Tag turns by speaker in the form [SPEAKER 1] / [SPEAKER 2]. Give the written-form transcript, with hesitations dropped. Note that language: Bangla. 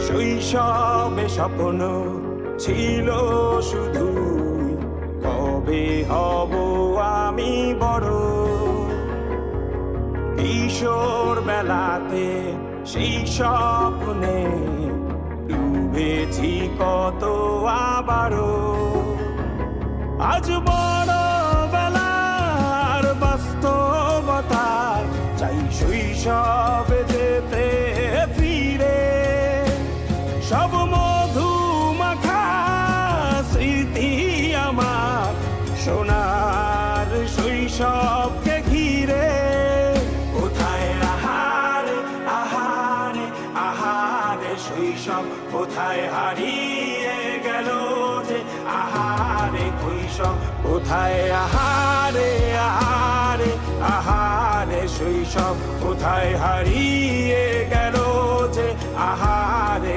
[SPEAKER 1] শৈশবে স্বপ্ন ছিল শুধু, কবে হব আমি বড়। কিশোর বেলাতে সেই স্বপ্নে ডুবেছি কত আবারও। আজ বড় বেলার বাস্তবতায় চাই শৈশবে যেতে ফিরে। সব মধু মাখা স্মৃতি আমার সোনার শৈশবকে ঘিরে। কোথায় আহারে আহারে আহারে শৈশব, কোথায় হারিয়ে গেল যে আহারে কৈশব। কোথায় আহারে আহারে আহারে শৈশব, কোথায় হারিয়ে গেল যে আহারে।